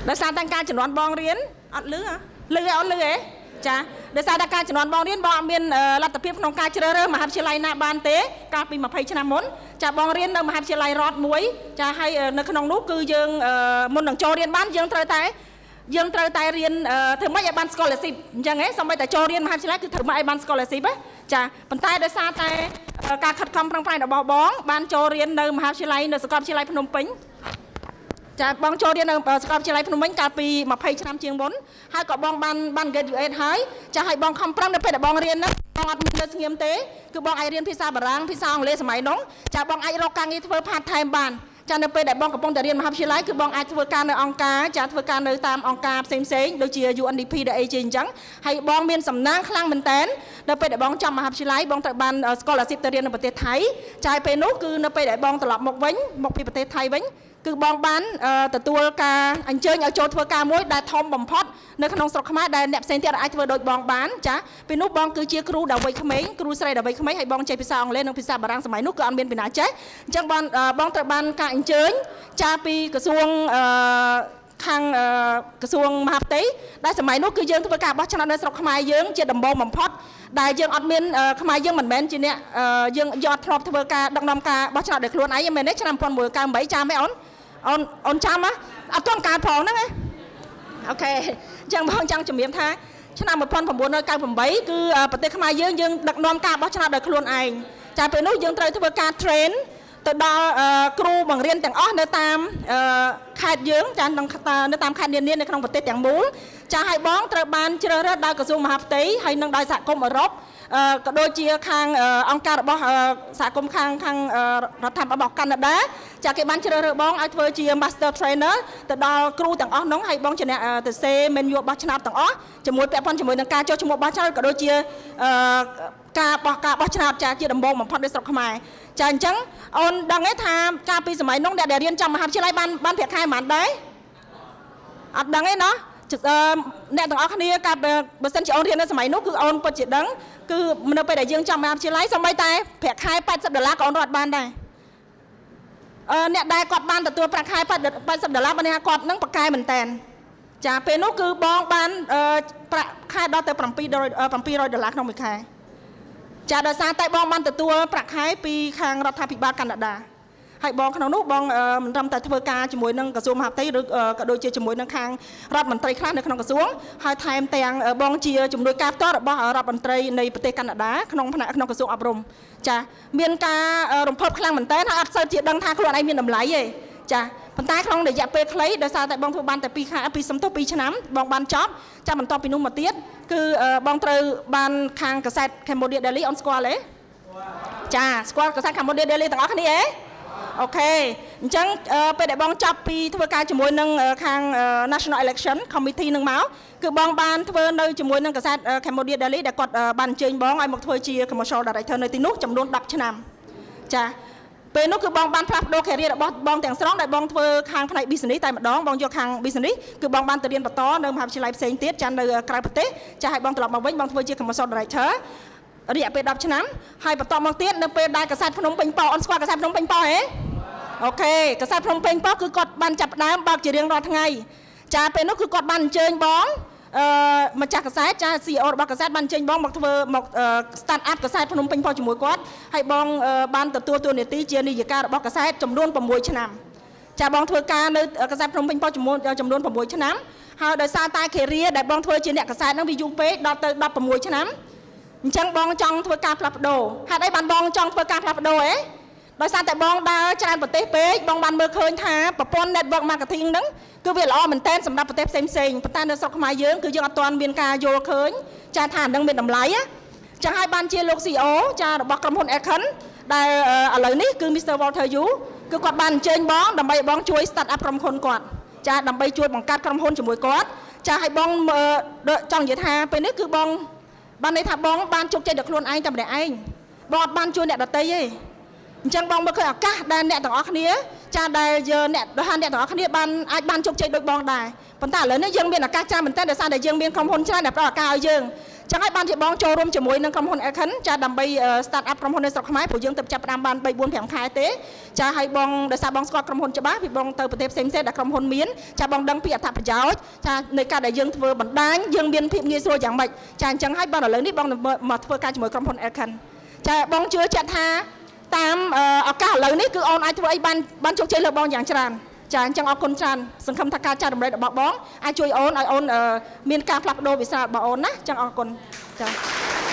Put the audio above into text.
ដោយសារតែការជំនាន់បងរៀនអត់លឺអត់លឺទេចាដោយសារតែការជំនាន់បងរៀនបងអត់មានលទ្ធភាពក្នុងការជ្រើសរើសមហាវិទ្យាល័យណាបានទេកាលពី20ឆ្នាំមុនចាបងរៀននៅមហាវិទ្យាល័យរដ្ឋមួយចាហើយនៅក្នុងនោះគឺយើងមុននឹងចូលរៀនបានយើងត្រូវតែរៀនធ្វើម៉េចឲ្យបាន scholarship អញ្ចឹងហ៎សូម្បីតែចូលរៀនមហាវិទ្យាល័យគឺធ្វើម៉េចឲ្យបាន scholarship ហ៎ចាប៉ុន្តែដោយសារតែការខិតខំប្រឹងប្រែងរបស់បងបានចូលរៀននៅមហាវិទ្យាល័យនៅសាកលវិទ្យាល័យភ្នំពេញចាបងចូលរៀននៅសាកលវិទ្យាល័យភ្នំពេញកាលពី20ឆ្នាំជាងមុនហើយក៏បងបាន graduate ហើយចាឲ្យបងខំប្រឹងនៅពេលដែលបងរៀនហ្នឹងបងអត់មាននៅស្ងៀមទេគឺបងអាចរៀនភាសាបារាំងភាសាអង់គ្លេសសម័យនោះចាបងអាចរកការងារធ្វើ part time បានចានៅពេលដែលបងកំពុងតែរៀនមហាវិទ្យាល័យគឺបងអាចធ្វើការនៅអង្គការចាធ្វើការនៅតាមអង្គការផ្សេងដូចជា UNDP ដែលអីជាអញ្ចឹងហើយបងមានសំណាងខ្លាំងមែនតើនៅពេលដែលបងចប់មហាវិទ្យាល័យបងត្រូវបាន scholarship ទៅរៀននៅប្រទេសថៃចាឲ្យពេលនោះគឺនៅពេលដែលបងត្រឡប់មកពីប្រទេសថៃវិញគឺបងបានទទួលការអញ្ជើញឲ្យចូលធ្វើការមួយដែលធំបំផុតនៅក្នុងស្រុកខ្មែរដែលអ្នកផ្សេងទៀតអាចធ្វើដូចបងបានចាពេលនោះបងគឺជាគ្រូដែលវ័យក្មេងគ្រូស្រីដែលវ័យក្មេងហើយបងចេះភាសាអង់គ្លេសនិងភាសាបារាំងសម័យនោះគឺអត់មានពីណាចេះអញ្ចឹងបងត្រូវបានការអញ្ជើញចាពីក្រសួងខាងក្រសួងមហាផ្ទៃដែលសម័យនោះគឺយើងធ្វើការបោះឆ្នោតនៅស្រុកខ្មែរយើងជាដំបូងបំផុតដែលយើងអត់មានខ្មែរយើងមិនមែនជាអ្នកយើងយកធ្លាប់ធ្វើការដឹកនាំការបោះឆ្នោតដោយខ្លួនឯងមែនទេឆ្នាំ1998ចាំទេអូនចាំអត់ទាន់កើតផងហ្នឹងអូខេអញ្ចឹងបងចង់ជំរាបថាឆ្នាំ1998គឺប្រទេសខ្មែរយើងដឹកនាំការបោះឆ្នោតដោយខ្លួនឯងចាពេលនោះយើងត្រូវធ្វើការ train ទៅដល់គ្រូបង្រៀនទាំងអស់នៅតាមខេត្តយើងចានៅតាមខេត្តនានានៅក្នុងប្រទេសទាំងមូលចាឲ្យបងត្រូវបានជ្រើសរើសដោយក្រសួងមហាផ្ទៃហើយនឹងដោយសហគមន៍អឺរ៉ុបក៏ដូចជាខាងអង្គការរបស់សហគមន៍ខាងរដ្ឋាភិបាលរបស់កាណាដាចាគេបានជ្រើសរើសបងឲ្យធ្វើជា Master Trainer ទៅដល់គ្រូទាំងអស់ហ្នឹងហើយបងជាអ្នកទៅសេ menu របស់ឆ្នោតទាំងអស់ជាមួយពាក់ព័ន្ធជាមួយនឹងការចុះឈ្មោះបោះឆ្នោតក៏ដូចជាការបោះឆ្នោតចាជាដំបូងបំផុតនៅស្រុកខ្មែរចាអញ្ចឹងអូនដឹងទេថាកាលពីសម័យនោះអ្នកដែលរៀនចំមហាវិទ្យាល័យបានប្រាក់ខែប៉ុន្មានដែរអត់ដឹងទេណោះអ្នកទាំងអស់គ្នាកាលបើសិនជាអូនរៀននៅសម័យនោះគឺអូនពិតជាដឹងគឺនៅពេលដែលយើងចង់មហាវិទ្យាល័យសូម្បីតែប្រាក់ខែ$80ក៏អូនរត់បានដែរអ្នកដែលគាត់បានទទួលប្រាក់ខែ$80បានថាគាត់នឹងប្រកែមែនតែនចាពេលនោះគឺបងបានប្រាក់ខែដល់ទៅ$700ក្នុងមួយខែចាដោយសារតែបងបានទទួលប្រាក់ខែពីខាងរដ្ឋាភិបាលកាណាដាហើយបងក្នុងនោះបងមិនត្រឹមតែធ្វើការជាមួយនឹងក្រសួងមហាផ្ទៃឬក៏ដូចជាជាមួយនឹងខាងរដ្ឋមន្ត្រីខ្លះនៅក្នុងក្រសួងហើយថែមទាំងបងជាជំនួយការផ្ទាល់របស់រដ្ឋមន្ត្រីនៃប្រទេសកាណាដាក្នុងផ្នែកក្នុងក្រសួងអប់រំចាមានការរំភើបខ្លាំងមែនតើហើយអត់សូវជាដឹងថាខ្លួនឯងមានតម្លៃទេចាប៉ុន្តែក្នុងរយៈពេលខ្លីដោយសារតែបងធ្វើបានតែ2ឆ្នាំបងបានចប់ចាបន្ទាប់ពីនោះមកទៀតគឺបងត្រូវបានខាងកាសែត Cambodia Daily អូនស្គាល់ទេចាស្គាល់កាសែត Cambodia Daily ទាំងអស់គ្នាទេអូខេអញ្ចឹងពេលដែលបងចប់ពីធ្វើការជាមួយនឹងខាង National Election Committee នឹងមកគឺបងបានធ្វើនៅជាមួយនឹងកាសែត Cambodia Daily ដែលគាត់បានអញ្ជើញបងឲ្យមកធ្វើជា Commercial Director នៅទីនោះចំនួន10ឆ្នាំចាពេលនោះគឺបងបានផ្លាស់ប្ដូរ career របស់បងទាំងស្រុងដែលបងធ្វើខាងផ្នែក business តែម្ដងបងយកខាង business គឺបងបានទៅរៀនបន្តនៅមហាវិទ្យាល័យផ្សេងទៀតចានៅក្រៅប្រទេសចាឲ្យបងត្រឡប់មកវិញបងធ្វើជា Commercial Director រយៈពេល10ឆ្នាំហើយបន្តមកទៀតនៅពេលដែលកាសែតភ្នំពេញប៉អូនស្គាល់កាសែតភ្នំពេញប៉ហ៎អូខេកាសែតភ្នំពេញប៉គឺគាត់បានចាប់ផ្ដើមបើកជារៀងរាល់ថ្ងៃចាពេលនោះគឺគាត់បានអញ្ជើញបងម្ចាស់កាសែតចា CEO របស់កាសែតបានអញ្ជើញបងមកធ្វើមក start up កាសែតភ្នំពេញប៉ជាមួយគាត់ហើយបងបានទទួលតួនាទីជានាយិការបស់កាសែតចំនួន6ឆ្នាំចាបងធ្វើការនៅកាសែតភ្នំពេញប៉ចំនួន6ឆ្នាំហើយដោយសារតែ career ដែលបងធ្វើជាអ្នកកាសែតហ្នឹងវាយូរពេកដល់ទៅ16ឆ្នាំអញ្ចឹងបងចង់ធ្វើការផ្លាស់ប្ដូរហេតុអីបានបងចង់ធ្វើការផ្លាស់ប្ដូរដោយសារតែបងដើរច្រើនប្រទេសពេកបងបានមើលឃើញថាប្រព័ន្ធ network marketing ហ្នឹងគឺវាល្អមែនតើសម្រាប់ប្រទេសផ្សេងប៉ុន្តែនៅស្រុកខ្មែរយើងគឺយើងអត់ទាន់មានការយល់ឃើញចាថាអានឹងមានតម្លៃចឹងហើយបានជាលោក CEO ចារបស់ក្រុមហ៊ុន Econ ដែលឥឡូវនេះគឺ Mr. Walter Yu គឺគាត់បានអញ្ជើញបងដើម្បីឲ្យបងជួយ start up ក្រុមហ៊ុនគាត់ចាដើម្បីជួយបង្កើតក្រុមហ៊ុនជាមួយគាត់ចាឲ្យបងចង់និយាយថាពេលនេះគឺបងបានន័យថាបងបានជោគជ័យដល់ខ្លួនឯងតែម្នាក់ឯងបងអត់បានជួយអ្នកដទៃទេអញ្ចឹងបងមើលឃើញឱកាសដែលអ្នកទាំងអស់គ្នាចាដែលអ្នកទាំងអស់គ្នាអាចបានជោគជ័យដូចបងដែរប៉ុន្តែឥឡូវនេះយើងមានឱកាសច្រើនមែនតើដោយសារតែយើងមានក្រុមហ៊ុនច្រើនដែលផ្ដល់ឱកាសឲ្យយើង ចឹងហើយបានជាបងចូលរួមជាមួយនឹងក្រុមហ៊ុន Elkin ចាដើម្បី start up ក្រុមហ៊ុននៅស្រុកខ្មែរព្រោះយើងទៅចាប់ផ្ដើមបាន 3-4-5 ខែទេចាហើយបងដោយសារបងស្គាល់ក្រុមហ៊ុនច្បាស់ពីបងទៅប្រទេសផ្សេងៗដែលក្រុមហ៊ុនមានចាបងដឹងពីអត្ថប្រយោជន៍ចានៃការដែលយើងធ្វើបណ្ដាញយើងមានភាពងាយស្រួលយ៉ាងម៉េចចាអញ្ចឹងហើយបងឥឡូវនេះបងមកធ្វើការជាមួយក្រុមហ៊ុន Elkin ចាបងជឿជាក់ថាតាមឱកាសឥឡូវនេះគឺអូនអាចធ្វើអីបានជោគជ័យលើបងយ៉ាងច្រើនចាអញ្ចឹងអរគុណច្រើនសង្ឃឹមថាការចែករំលែករបស់បងអាចជួយអូនឲ្យអូនមានការផ្លាស់ប្ដូរវិសាលរបស់អូនណាអញ្ចឹងអរគុណចា